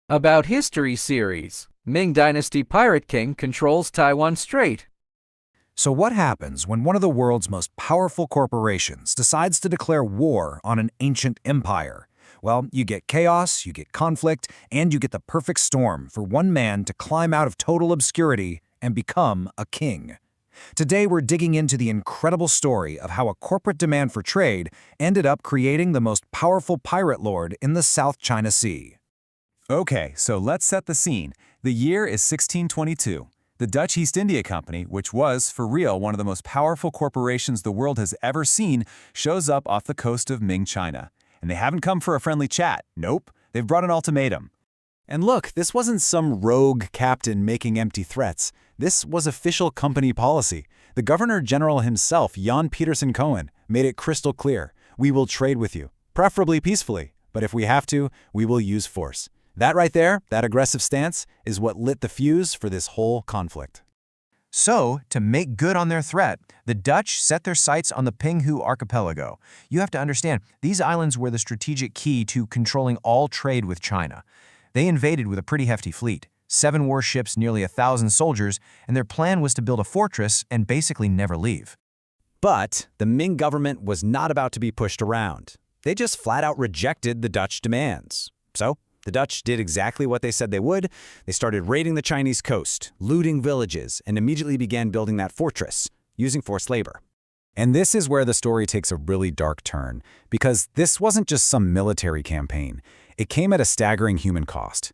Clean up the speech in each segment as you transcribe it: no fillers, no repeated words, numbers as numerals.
About History series. Ming Dynasty Pirate King controls Taiwan Strait. So what happens when one of the world's most powerful corporations decides to declare war on an ancient empire? Well, you get chaos, you get conflict, and you get the perfect storm for one man to climb out of total obscurity and become a king. Today we're digging into the incredible story of how a corporate demand for trade ended up creating the most powerful pirate lord in the South China Sea. Okay, so let's set the scene. The year is 1622. The Dutch East India Company, which was, for real, one of the most powerful corporations the world has ever seen, shows up off the coast of Ming, China. And they haven't come for a friendly chat. Nope, they've brought an ultimatum. And look, this wasn't some rogue captain making empty threats. This was official company policy. The Governor-General himself, Jan Peterson Cohen, made it crystal clear. We will trade with you, preferably peacefully, but if we have to, we will use force. That right there, that aggressive stance, is what lit the fuse for this whole conflict. So, to make good on their threat, the Dutch set their sights on the Pinghu archipelago. You have to understand, these islands were the strategic key to controlling all trade with China. They invaded with a pretty hefty fleet, 7 warships, nearly 1,000 soldiers, and their plan was to build a fortress and basically never leave. But the Ming government was not about to be pushed around. They just flat out rejected the Dutch demands. So, the Dutch did exactly what they said they would. They started raiding the Chinese coast, looting villages, and immediately began building that fortress, using forced labor. And this is where the story takes a really dark turn, because this wasn't just some military campaign. It came at a staggering human cost.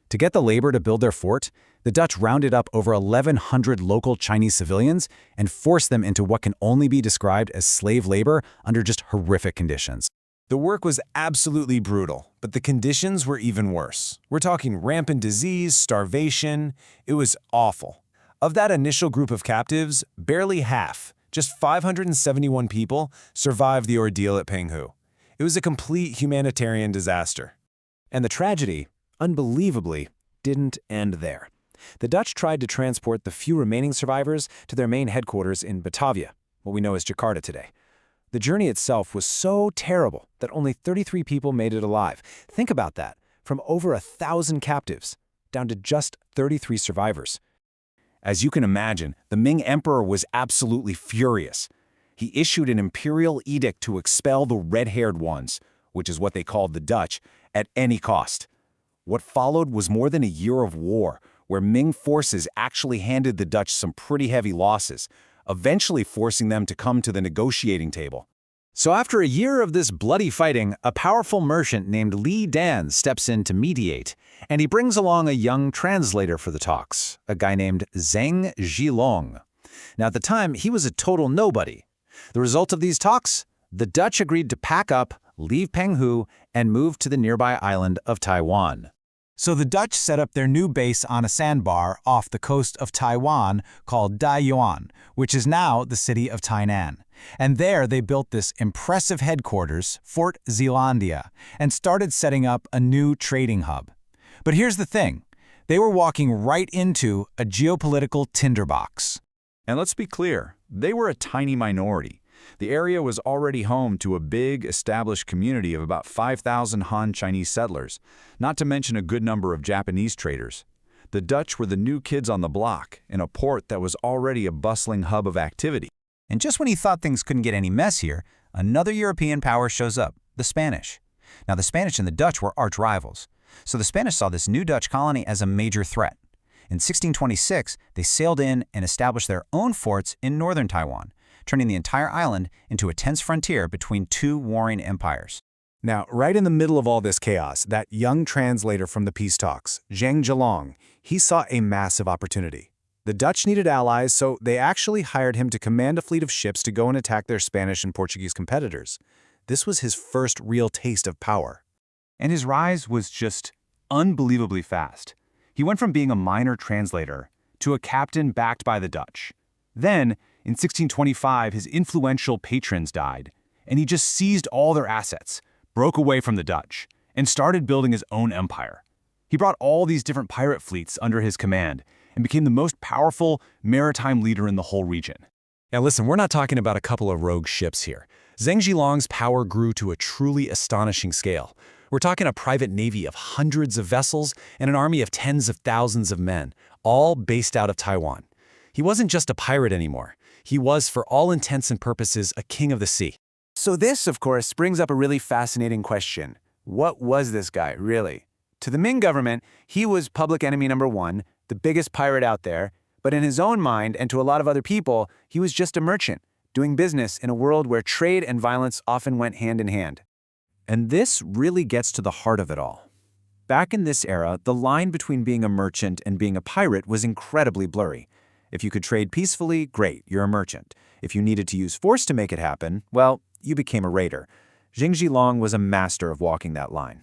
To get the labor to build their fort, the Dutch rounded up over 1,100 local Chinese civilians and forced them into what can only be described as slave labor under just horrific conditions. The work was absolutely brutal, but the conditions were even worse. We're talking rampant disease, starvation. It was awful. Of that initial group of captives, barely half, just 571 people, survived the ordeal at Pinghu. It was a complete humanitarian disaster. And the tragedy, unbelievably, didn't end there. The Dutch tried to transport the few remaining survivors to their main headquarters in Batavia, what we know as Jakarta today. The journey itself was so terrible that only 33 people made it alive. Think about that, from over 1,000 captives, down to just 33 survivors. As you can imagine, the Ming emperor was absolutely furious. He issued an imperial edict to expel the red-haired ones, which is what they called the Dutch, at any cost. What followed was more than a year of war, where Ming forces actually handed the Dutch some pretty heavy losses, eventually forcing them to come to the negotiating table. So after a year of this bloody fighting, a powerful merchant named Li Dan steps in to mediate, and he brings along a young translator for the talks, a guy named Zhang Zhilong. Now at the time, he was a total nobody. The result of these talks? The Dutch agreed to pack up, leave Pinghu, and move to the nearby island of Taiwan. So the Dutch set up their new base on a sandbar off the coast of Taiwan called Taiyuan, which is now the city of Tainan. And there they built this impressive headquarters, Fort Zeelandia, and started setting up a new trading hub. But here's the thing. They were walking right into a geopolitical tinderbox. And let's be clear, they were a tiny minority. The area was already home to a big, established community of about 5,000 Han Chinese settlers, not to mention a good number of Japanese traders. The Dutch were the new kids on the block, in a port that was already a bustling hub of activity. And just when he thought things couldn't get any messier, another European power shows up, the Spanish. Now, the Spanish and the Dutch were arch rivals, so the Spanish saw this new Dutch colony as a major threat. In 1626, they sailed in and established their own forts in northern Taiwan, turning the entire island into a tense frontier between two warring empires. Now, right in the middle of all this chaos, that young translator from the peace talks, Zhang Zhilong, he saw a massive opportunity. The Dutch needed allies, so they actually hired him to command a fleet of ships to go and attack their Spanish and Portuguese competitors. This was his first real taste of power. And his rise was just unbelievably fast. He went from being a minor translator to a captain backed by the Dutch. Then, in 1625, his influential patrons died, and he just seized all their assets, broke away from the Dutch, and started building his own empire. He brought all these different pirate fleets under his command and became the most powerful maritime leader in the whole region. Now listen, we're not talking about a couple of rogue ships here. Zhang Zhilong's power grew to a truly astonishing scale. We're talking a private navy of hundreds of vessels and an army of tens of thousands of men, all based out of Taiwan. He wasn't just a pirate anymore. He was, for all intents and purposes, a king of the sea. So this, of course, brings up a really fascinating question. What was this guy, really? To the Ming government, he was public enemy number one, the biggest pirate out there, but in his own mind, and to a lot of other people, he was just a merchant, doing business in a world where trade and violence often went hand in hand. And this really gets to the heart of it all. Back in this era, the line between being a merchant and being a pirate was incredibly blurry. If you could trade peacefully, great, you're a merchant. If you needed to use force to make it happen, well, you became a raider. Zheng Zhilong was a master of walking that line.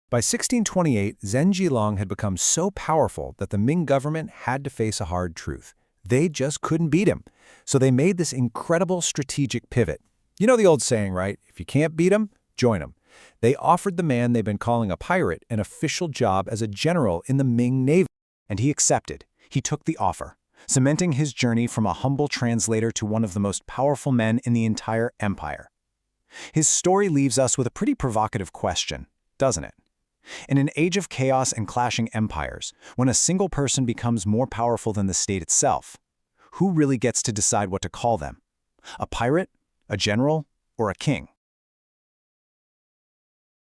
By 1628, Zheng Zhilong had become so powerful that the Ming government had to face a hard truth. They just couldn't beat him. So they made this incredible strategic pivot. You know the old saying, right? If you can't beat him, join him. They offered the man they've been calling a pirate an official job as a general in the Ming Navy. And he accepted. He took the offer, cementing his journey from a humble translator to one of the most powerful men in the entire empire. His story leaves us with a pretty provocative question, doesn't it? In an age of chaos and clashing empires, when a single person becomes more powerful than the state itself, who really gets to decide what to call them? A pirate, a general, or a king?